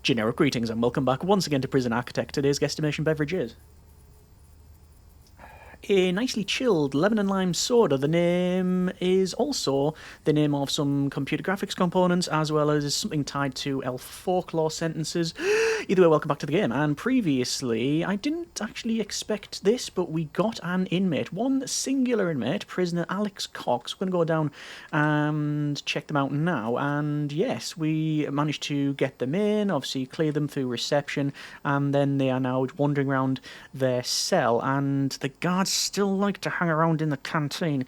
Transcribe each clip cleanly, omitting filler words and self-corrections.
Generic greetings and welcome back once again to Prison Architect. Today's guestimation beverage is a nicely chilled lemon and lime soda. The name is also the name of some computer graphics components, as well as something tied to elf folklore sentences. Either way, welcome back to the game. And previously, I didn't actually expect this, but we got an inmate, one singular inmate, prisoner Alex Cox. We're going to go down and check them out now. And yes, we managed to get them in, obviously clear them through reception, and then they are now wandering around their cell, and the guards still like to hang around in the canteen.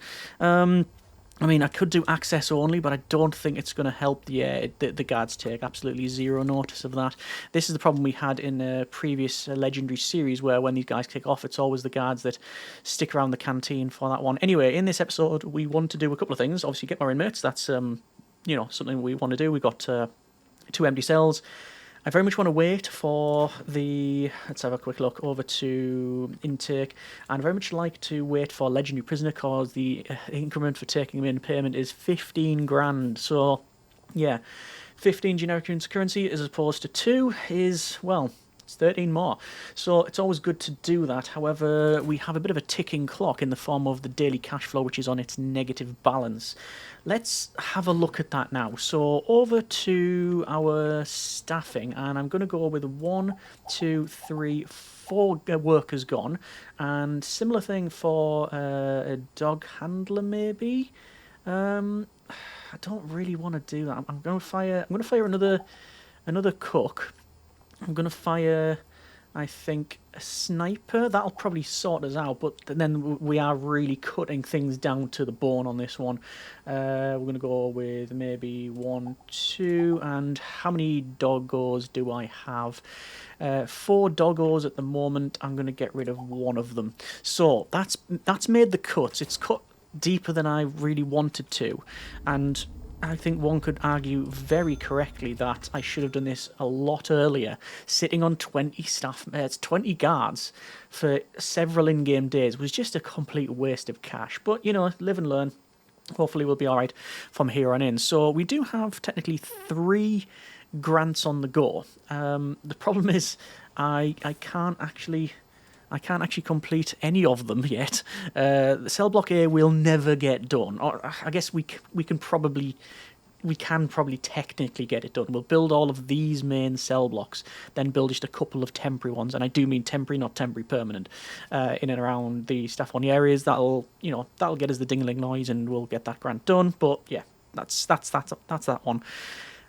I mean, I could do access only, but I don't think it's going to help the guards take absolutely zero notice of that. This is the problem we had in a previous Legendary series, where when these guys kick off, it's always the guards that stick around the canteen for that one. Anyway, in this episode, we want to do a couple of things. Obviously, get more inmates. That's, something we want to do. We've got 2 empty cells. I very much want to wait for the... Let's have a quick look over to intake. And I very much like to wait for Legendary Prisoner, because the increment for taking him in payment is 15 grand. So, yeah, 15 generic units of currency as opposed to 2 is, well, it's 13 more. So it's always good to do that. However, we have a bit of a ticking clock in the form of the daily cash flow, which is on its negative balance. Let's have a look at that now. So over to our staffing, and I'm going to go with 1, 2, 3, 4 workers gone, and similar thing for a dog handler maybe. I don't really want to do that. I'm going to fire another cook. I'm going to fire, I think, a sniper. That'll probably sort us out, but then we are really cutting things down to the bone on this one. We're going to go with maybe 1, 2, and how many doggos do I have? 4 doggos at the moment. I'm going to get rid of 1 of them. So that's made the cuts. It's cut deeper than I really wanted to, and I think one could argue very correctly that I should have done this a lot earlier. Sitting on 20 20 guards for several in-game days was just a complete waste of cash. But, live and learn. Hopefully we'll be all right from here on in. So we do have technically 3 grants on the go. The problem is I can't actually complete any of them yet. The cell block A will never get done. Or I guess we can probably technically get it done. We'll build all of these main cell blocks, then build just a couple of temporary ones, and I do mean temporary, not temporary permanent, in and around the staff on the areas. That'll get us the ding-a-ling noise, and we'll get that grant done. But yeah, that's that one.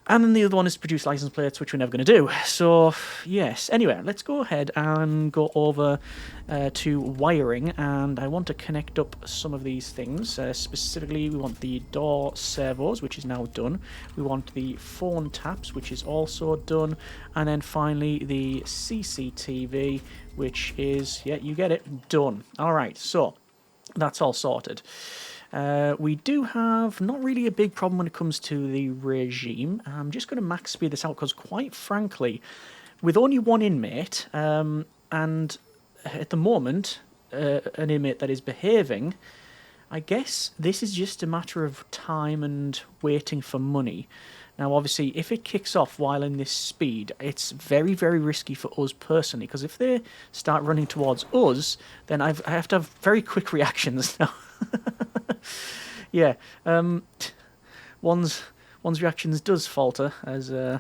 And then the other one is to produce license plates, which we're never going to do. So, yes. Anyway, let's go ahead and go over to wiring. And I want to connect up some of these things. Specifically, we want the door servos, which is now done. We want the phone taps, which is also done. And then finally, the CCTV, which is, yeah, you get it, done. All right, so that's all sorted. We do have not really a big problem when it comes to the regime. I'm just going to max speed this out because, quite frankly, with only 1 inmate, and at the moment, an inmate that is behaving, I guess this is just a matter of time and waiting for money. Now, obviously, if it kicks off while in this speed, it's very, very risky for us personally, because if they start running towards us, then I have to have very quick reactions now. Yeah, one's reactions does falter as the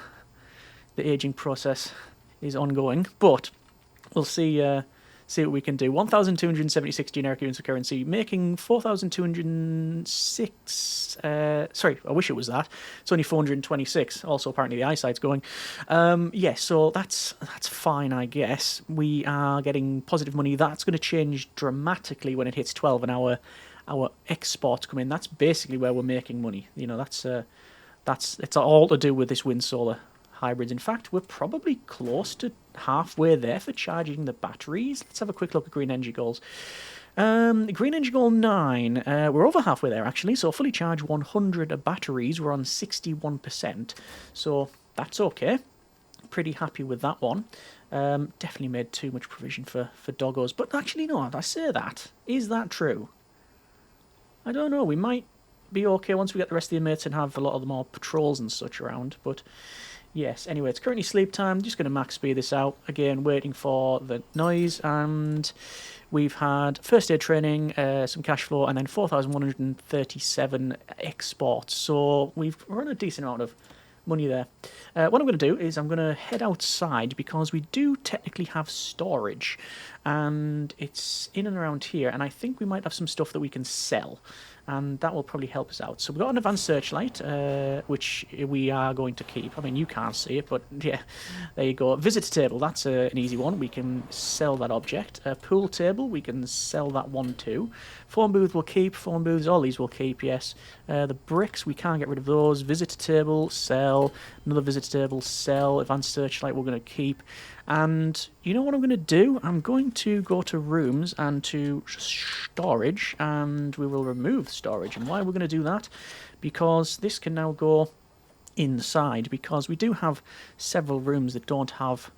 aging process is ongoing, but we'll see what we can do. 1,276 generic units of currency, making 4,206. Sorry, I wish it was that. It's only 426. Also, apparently the eyesight's going. Yeah, so that's fine, I guess. We are getting positive money. That's going to change dramatically when it hits 12 an hour. Our exports come in. That's basically where we're making money. It's all to do with this wind solar hybrids. In fact, we're probably close to halfway there for charging the batteries. Let's have a quick look at green energy goals. Green energy goal 9. We're over halfway there actually. So fully charged 100 batteries. We're on 61%. So that's okay. Pretty happy with that one. Definitely made too much provision for doggos. But actually, no. I say that. Is that true? I don't know, we might be okay once we get the rest of the inmates and have a lot of the more patrols and such around, but Yes, anyway, it's currently sleep time. Just going to max speed this out. Again, waiting for the noise. And we've had first aid training, some cash flow, and then 4,137 exports. So we've run a decent amount of money there. What I'm going to do is I'm going to head outside because we do technically have storage. And it's in and around here. And I think we might have some stuff that we can sell. And that will probably help us out. So we've got an advanced searchlight, which we are going to keep. I mean, you can't see it, but yeah, there you go. Visitor table, that's an easy one. We can sell that object. Pool table, we can sell that one too. Phone booth we'll keep. Phone booths, all these we'll keep, yes. The bricks, we can't get rid of those. Visitor table, sell. Another visitor table, sell. Advanced searchlight, we're going to keep. And you know what I'm going to do? I'm going to go to rooms and to storage, and we will remove storage. And why we're going to do that? Because this can now go inside, because we do have several rooms that don't have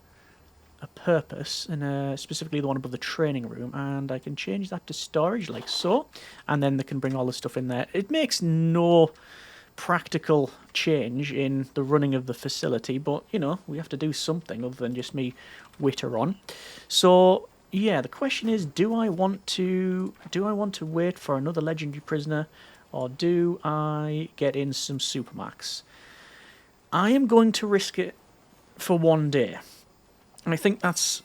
a purpose, and specifically the one above the training room, and I can change that to storage like so, and then they can bring all the stuff in there. It makes no practical change in the running of the facility, but you know, we have to do something other than just me witter on. So yeah, the question is, do I want to wait for another legendary prisoner, or do I get in some supermax? I am going to risk it for one day. And I think that's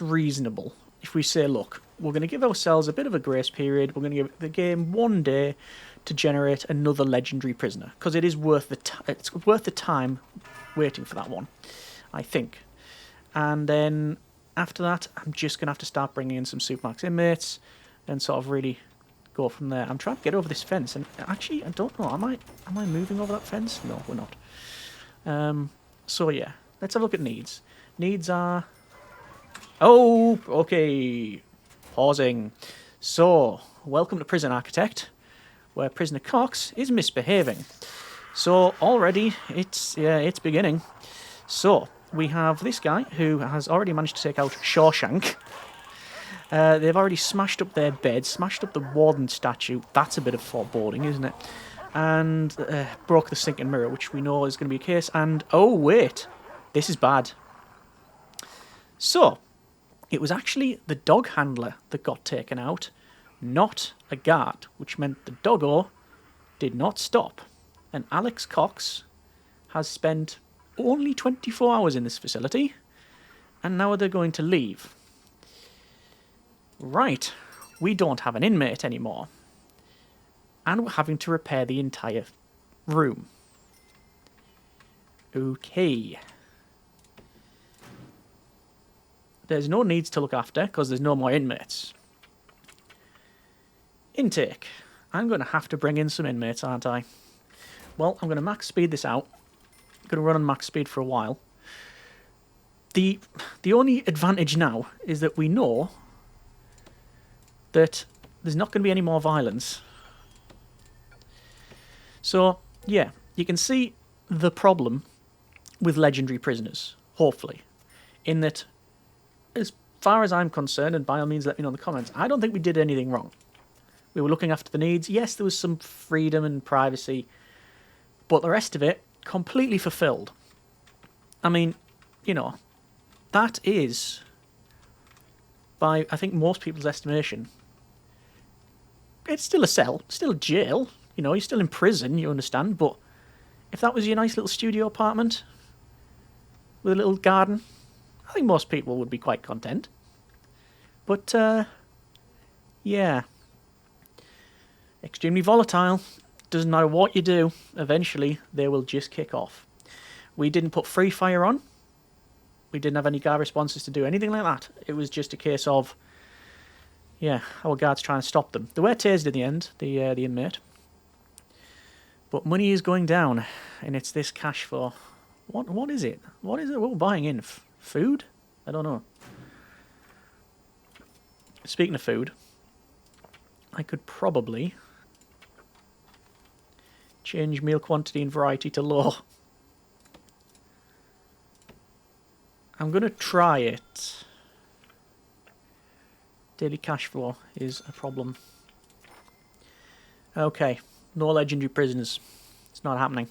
reasonable. If we say, look, we're going to give ourselves a bit of a grace period, we're going to give the game one day to generate another legendary prisoner, because it is worth it's worth the time waiting for that one, I think. And then after that, I'm just going to have to start bringing in some supermax inmates and sort of really go from there. I'm trying to get over this fence, and actually, I don't know, am I moving over that fence? No, we're not. So yeah, let's have a look at needs. Needs are... Oh, okay. Pausing. So, welcome to Prison Architect, where Prisoner Cox is misbehaving. So already it's beginning. So we have this guy who has already managed to take out Shawshank. They've already smashed up their bed, smashed up the warden statue. That's a bit of foreboding, isn't it? And broke the sink and mirror, which we know is going to be a case. And oh wait, this is bad. So it was actually the dog handler that got taken out, not a guard, which meant the doggo did not stop. And Alex Cox has spent only 24 hours in this facility, and now they're going to leave. Right, we don't have an inmate anymore, and we're having to repair the entire room. Okay. There's no needs to look after, because there's no more inmates. Intake. I'm going to have to bring in some inmates, aren't I? Well, I'm going to max speed this out. I'm going to run on max speed for a while. The only advantage now is that we know that there's not going to be any more violence. So, yeah, you can see the problem with legendary prisoners, hopefully, in that, as far as I'm concerned, and by all means let me know in the comments, I don't think we did anything wrong. We were looking after the needs. Yes, there was some freedom and privacy, but the rest of it, completely fulfilled. I mean, you know, that is, by I think most people's estimation, it's still a cell, still a jail. You know, you're still in prison, you understand, but if that was your nice little studio apartment with a little garden, I think most people would be quite content. But, yeah. Extremely volatile. Doesn't matter what you do, eventually they will just kick off. We didn't put free fire on. We didn't have any guard responses to do anything like that. It was just a case of, yeah, our guards trying to stop them. They were tased in the end, the inmate. But money is going down, and it's this cash for... What is it? What is it we're buying in? Food? I don't know. Speaking of food, I could probably change meal quantity and variety to low. I'm going to try it. Daily cash flow is a problem. Okay, no legendary prisoners. It's not happening.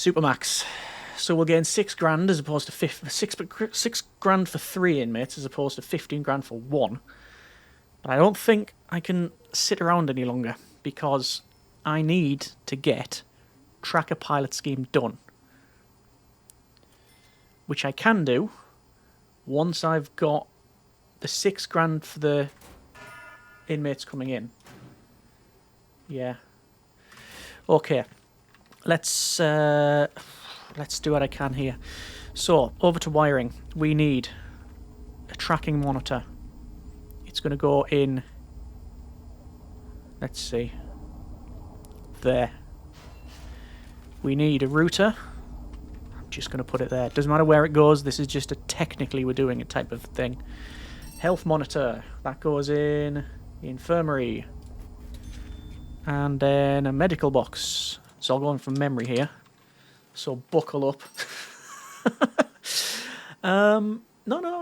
Supermax. So we'll gain 6 grand as opposed to 6 grand for 3 inmates as opposed to 15 grand for 1. But I don't think I can sit around any longer because I need to get tracker pilot scheme done. Which I can do once I've got the 6 grand for the inmates coming in. Yeah. Okay. Let's do what I can here. So, over to wiring. We need a tracking monitor. It's going to go in... Let's see. There. We need a router. I'm just going to put it there. Doesn't matter where it goes. This is just a technically we're doing it type of thing. Health monitor. That goes in the infirmary. And then a medical box. It's all going from memory here. So buckle up. No,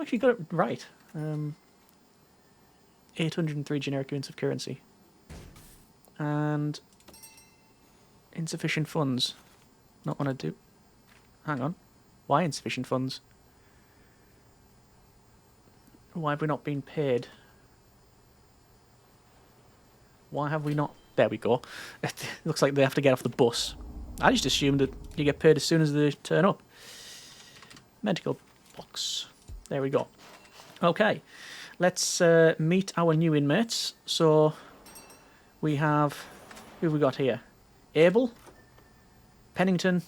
you got it right. 803 generic units of currency. And insufficient funds. Not what I do. Hang on. Why insufficient funds? Why have we not been paid? Why have we not... There we go. It looks like they have to get off the bus. I just assumed that you get paid as soon as they turn up. Medical box. There we go. Okay. Let's meet our new inmates. So, we have... Who have we got here? Abel, Pennington,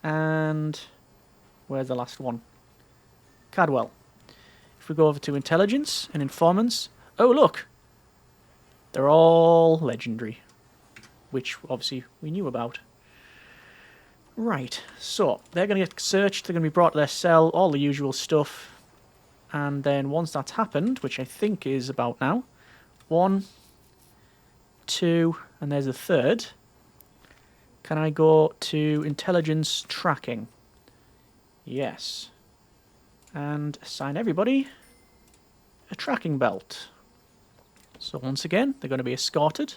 and... Where's the last one? Cadwell. If we go over to intelligence and informants... Oh, look! They're all legendary, which obviously we knew about. Right, so they're going to get searched, they're going to be brought to their cell, all the usual stuff. And then once that's happened, which I think is about now, 1, 2, and there's a third. Can I go to intelligence tracking? Yes. And assign everybody a tracking belt. So once again, they're going to be escorted.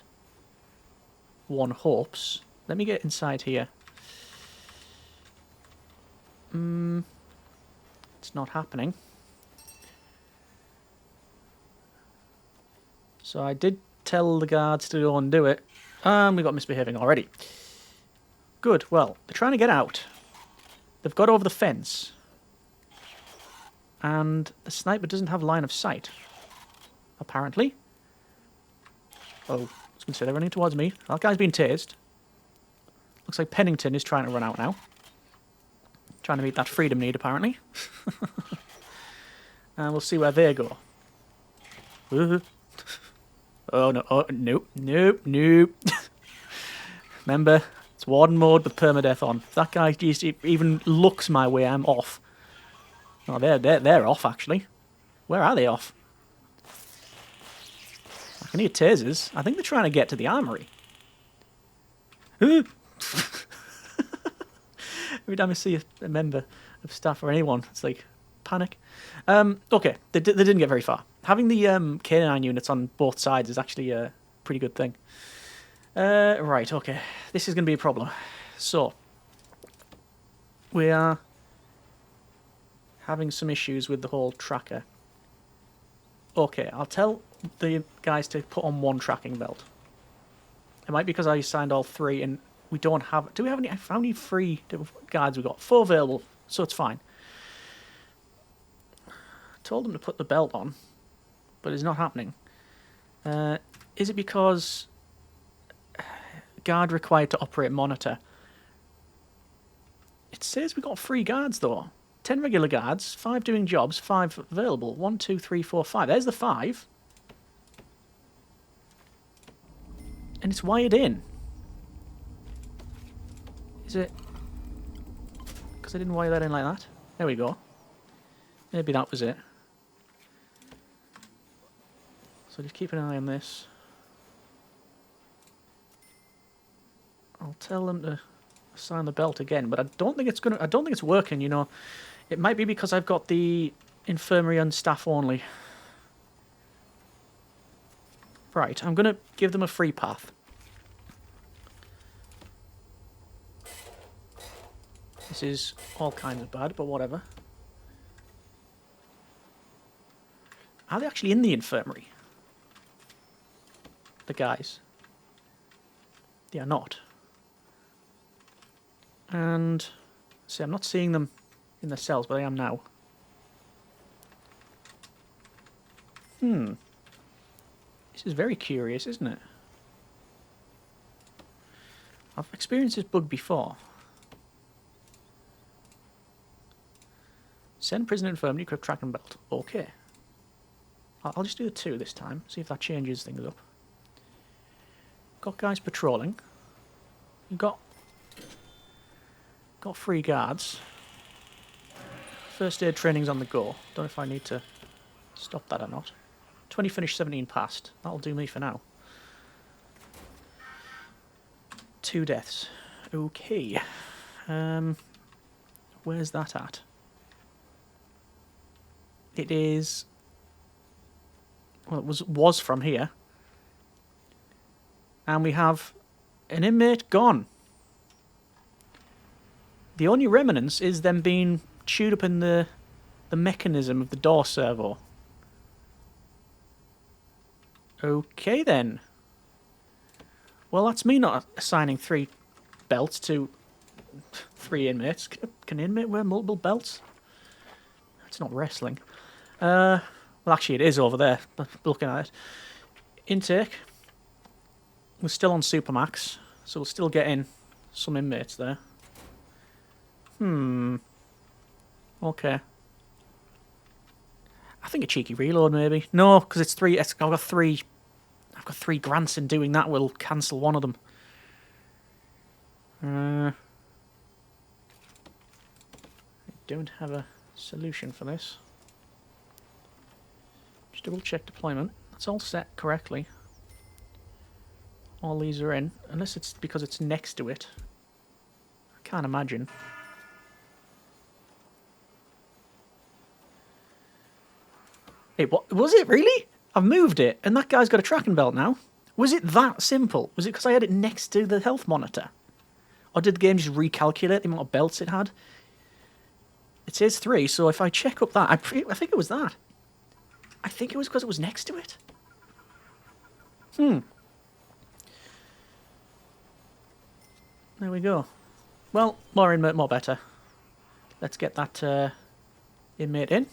One hopes. Let me get inside here. It's not happening. So I did tell the guards to go and do it. We got misbehaving already. Good, well, they're trying to get out. They've got over the fence. And the sniper doesn't have line of sight. Apparently. Oh, I was going to say they're running towards me. That guy's been tased. Looks like Pennington is trying to run out now. Trying to meet that freedom need, apparently. And we'll see where they go. Oh, no. Oh, nope. Nope. Nope. Remember, it's warden mode with permadeath on. If that guy just even looks my way, I'm off. Oh, they're off, actually. Where are they off? I can hear tasers. I think they're trying to get to the armory. Every time I see a member of staff or anyone, it's like panic. Okay, they didn't get very far. Having the K9 units on both sides is actually a pretty good thing. Right, okay. This is going to be a problem. So, we are having some issues with the whole tracker. Okay, I'll tell the guys to put on one tracking belt. It might be because I assigned all 3 and we don't have... Do we have any... How many free guards we got? 4 available, so it's fine. Told them to put the belt on, but it's not happening. Is it because guard required to operate monitor? It says we got 3 guards though. 10 regular guards, 5 doing jobs, 5 available. 1, 2, 3, 4, 5. There's the 5. And it's wired in. Is it? Because I didn't wire that in like that. There we go. Maybe that was it. So just keep an eye on this. I'll tell them to assign the belt again, but I don't think it's working, you know. It might be because I've got the infirmary on staff only. Right, I'm gonna give them a free path. This is all kinds of bad, but whatever. Are they actually in the infirmary? The guys. They are not. And, see, I'm not seeing them in the cells, but I am now. This is very curious, isn't it? I've experienced this bug before. Send prisoner infirmary, equip tracking belt. Okay. I'll just do the 2 this time, see if that changes things up. Got guys patrolling. You've got 3 guards. First aid training's on the go. Don't know if I need to stop that or not. 20 finished, 17 passed. That'll do me for now. 2 deaths. Okay. Where's that at? It is... Well, it was from here. And we have an inmate gone. The only remnants is them being chewed up in the mechanism of the door servo. Okay then. Well, that's me not assigning 3 belts to 3 inmates. Can an inmate wear multiple belts? It's not wrestling. Well, actually it is over there, looking at it. Intake. We're still on Supermax, so we'll still get in some inmates there. Okay. I think a cheeky reload, maybe. No, because it's 3. I've got 3 grants in doing that. We'll cancel one of them. I don't have a solution for this. Just double check deployment. That's all set correctly. All these are in, unless it's because it's next to it. I can't imagine. Hey, what was it really? I've moved it, and that guy's got a tracking belt now. Was it that simple? Was it because I had it next to the health monitor? Or did the game just recalculate the amount of belts it had? It says 3, so if I check up that, I think it was that. I think it was because it was next to it. There we go. Well, more inmate, more better. Let's get that inmate in.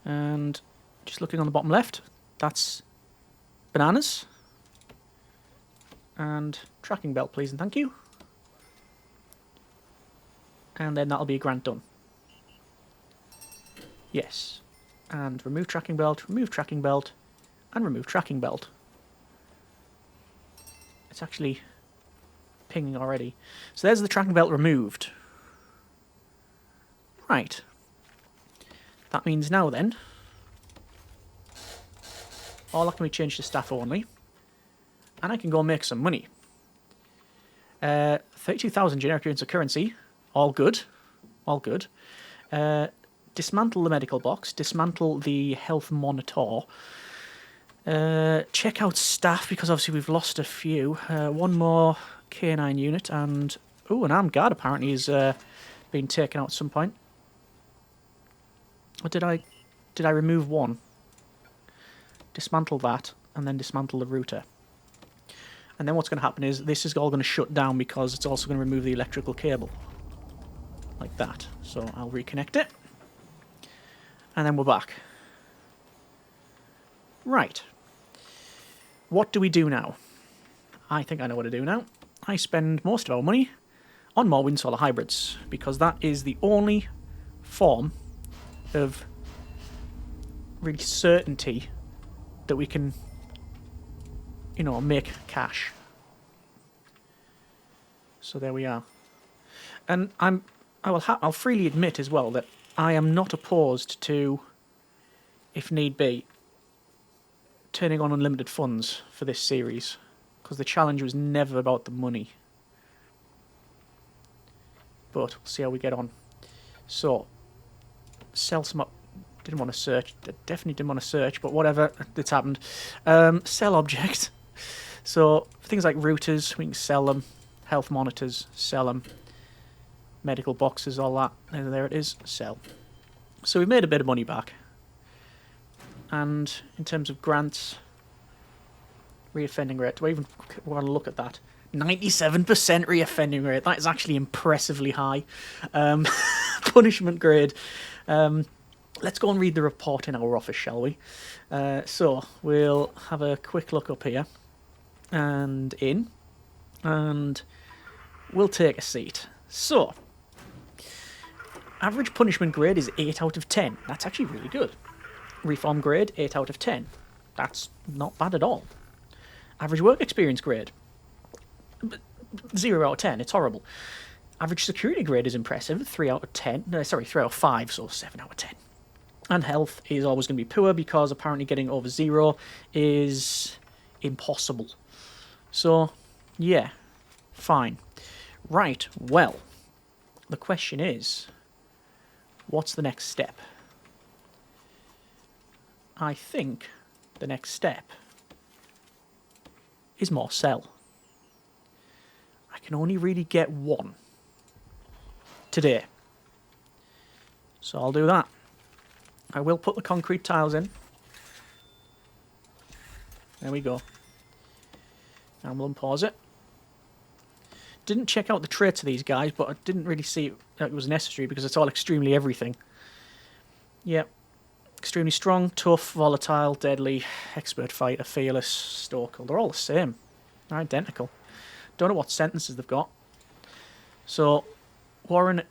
And just looking on the bottom left, that's bananas. And tracking belt, please and thank you. And then that'll be a grant done. Yes. And remove tracking belt, and remove tracking belt. It's actually pinging already. So there's the tracking belt removed. Right. That means now then, all that can be changed to staff only. And I can go make some money. 32,000 generic units of currency. All good. All good. Dismantle the medical box. Dismantle the health monitor. Check out staff, because obviously we've lost a few. 1 more K9 unit, and... Oh, an armed guard apparently is being taken out at some point. Or did I remove 1? Dismantle that, and then dismantle the router. And then what's going to happen is this is all going to shut down because it's also going to remove the electrical cable. Like that. So I'll reconnect it. And then we're back. Right. What do we do now? I think I know what to do now. I spend most of our money on more wind solar hybrids, because that is the only form of really certainty that we can, you know, make cash. So there we are. And I'll freely admit as well that I am not opposed to, if need be, turning on unlimited funds for this series, because the challenge was never about the money. But we'll see how we get on. So, sell some up. Didn't want to search. Definitely didn't want to search, but whatever. It's happened. Sell object. So, things like routers, we can sell them. Health monitors, sell them. Medical boxes, all that. There it is, sell. So we've made a bit of money back. And in terms of grants, reoffending rate, do I even want to look at that? 97% reoffending rate. That is actually impressively high. Punishment grade. Let's go and read the report in our office, shall we? So we'll have a quick look up here and in, and we'll take a seat. So, average punishment grade is 8 out of 10. That's actually really good. Reform grade, 8 out of 10. That's not bad at all. Average work experience grade, 0 out of 10. It's horrible. Average security grade is impressive, 3 out of 10. No, sorry, 3 out of 5, so 7 out of 10. And health is always going to be poor because apparently getting over 0 is impossible. So, yeah, fine. Right, well, the question is, what's the next step? I think the next step is more cell. I can only really get one today. So I'll do that. I will put the concrete tiles in. There we go. And we'll unpause it. Didn't check out the traits of these guys, but I didn't really see it was necessary because it's all extremely everything. Yep. Extremely strong, tough, volatile, deadly, expert fighter, fearless, stoical. They're all the same. They're identical. Don't know what sentences they've got. So, Warren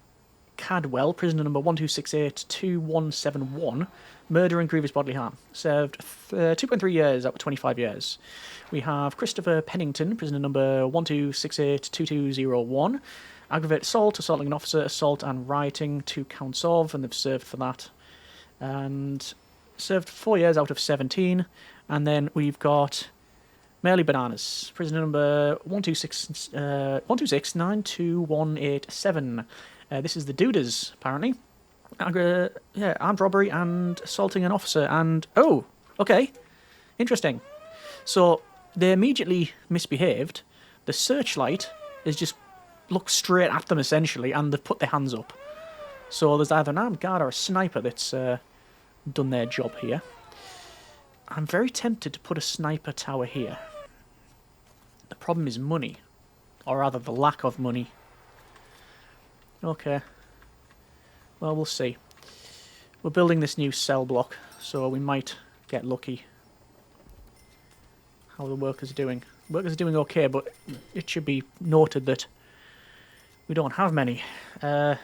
Cadwell, prisoner number 1268-2171, murder and grievous bodily harm. Served 2.3 years out of 25 years. We have Christopher Pennington, prisoner number 1268-2201, aggravated assault, assaulting an officer, assault and rioting, 2 counts of, and they've served for that. And served 4 years out of 17. And then we've got Merely Bananas, prisoner number 126-9218-7. This is the Dudas, apparently. Armed robbery and assaulting an officer. And, oh, okay, interesting. So, they immediately misbehaved. The searchlight is just looked straight at them, essentially, and they've put their hands up. So there's either an armed guard or a sniper that's done their job here. I'm very tempted to put a sniper tower here. The problem is money. Or rather, the lack of money. Okay. Well, we'll see. We're building this new cell block, so we might get lucky. How the workers are doing. The workers are doing okay, but it should be noted that we don't have many. I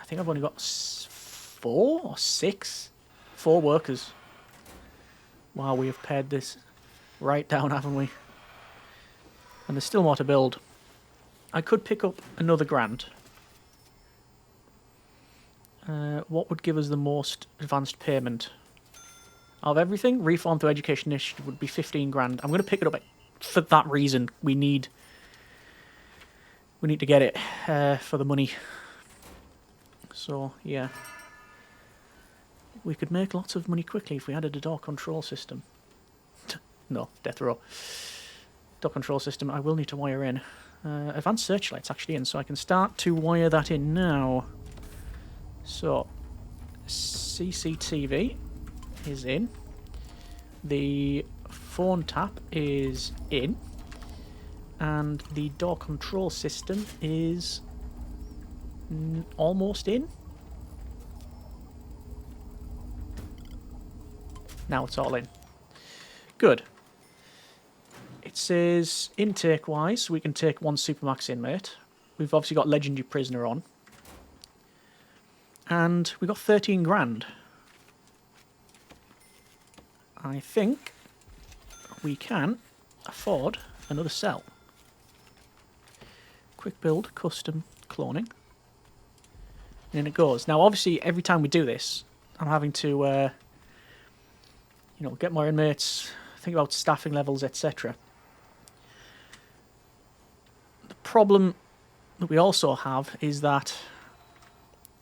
think I've only got 4 or 6? 4 workers. Wow, we have pared this right down, haven't we? And there's still more to build. I could pick up another grant. What would give us the most advanced payment? Of everything, Reform through Education Initiative would be 15 grand. I'm going to pick it up for that reason. We need to get it for the money. So, yeah. We could make lots of money quickly if we added a door control system. No, death row. Door control system I will need to wire in. Advanced searchlight's actually in, so I can start to wire that in now. So, CCTV is in. The phone tap is in. And the door control system is almost in. Now it's all in. Good. It says intake-wise, we can take 1 Supermax inmate. We've obviously got Legendary Prisoner on. And we got 13 grand. I think we can afford another cell. Quick build, custom cloning. And in it goes. Now, obviously, every time we do this, I'm having to, get more inmates, think about staffing levels, etc. The problem that we also have is that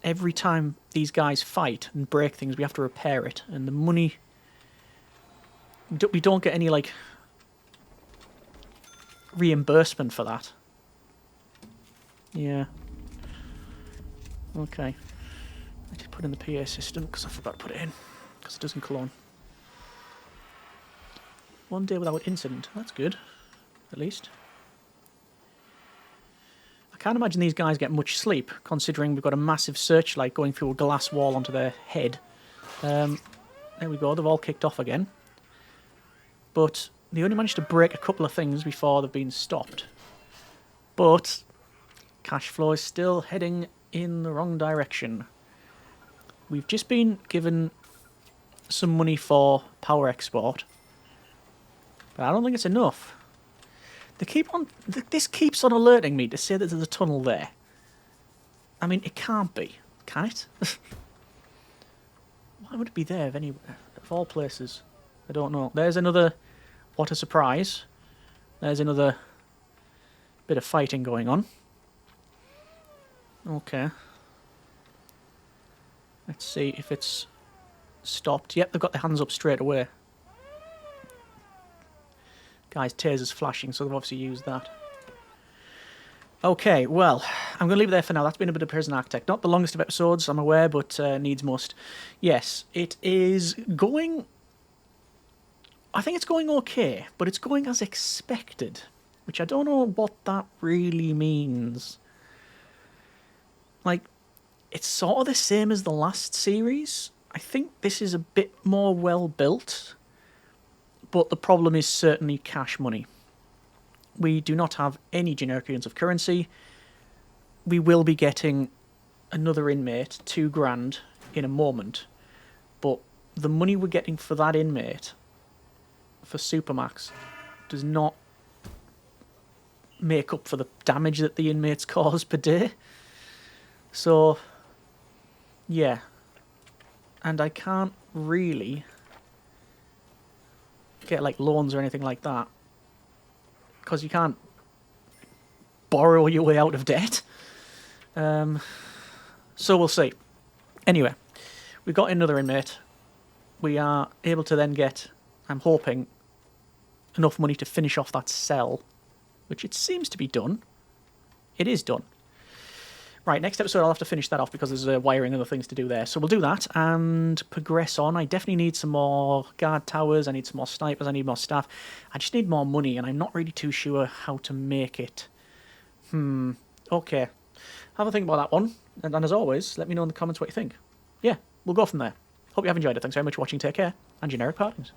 every time these guys fight and break things, we have to repair it. And the money... we don't get any, reimbursement for that. Yeah. Okay. I just put in the PA system because I forgot to put it in. Because it doesn't clone. 1 day without incident. That's good. At least. I can't imagine these guys get much sleep, considering we've got a massive searchlight going through a glass wall onto their head. There we go, they've all kicked off again. But they only managed to break a couple of things before they've been stopped. But cash flow is still heading in the wrong direction. We've just been given some money for power export. But I don't think it's enough. This keeps on alerting me to say that there's a tunnel there. I mean, it can't be, can it? Why would it be there of all places? I don't know. There's another... What a surprise. There's another bit of fighting going on. Okay. Let's see if it's stopped. Yep, they've got their hands up straight away. Guys, taser's flashing, so they've obviously used that. Okay, well, I'm going to leave it there for now. That's been a bit of Prison Architect. Not the longest of episodes, I'm aware, but needs must. Yes, it is going... I think it's going okay, but it's going as expected, which I don't know what that really means. Like, it's sort of the same as the last series. I think this is a bit more well-built, but the problem is certainly cash money. We do not have any generic units of currency. We will be getting another inmate, $2,000, in a moment, but the money we're getting for that inmate, for Supermax, does not make up for the damage that the inmates cause per day. So, yeah. And I can't really get like loans or anything like that, because you can't borrow your way out of debt. So we'll see. Anyway, we've got another inmate. We are able to then get, I'm hoping, enough money to finish off that cell, which it seems to be done. It is done. Right, next episode I'll have to finish that off because there's wiring and other things to do there. So we'll do that and progress on. I definitely need some more guard towers. I need some more snipers. I need more staff. I just need more money, and I'm not really too sure how to make it. Okay. Have a think about that one. And as always, let me know in the comments what you think. Yeah, we'll go from there. Hope you have enjoyed it. Thanks very much for watching. Take care. And generic partings.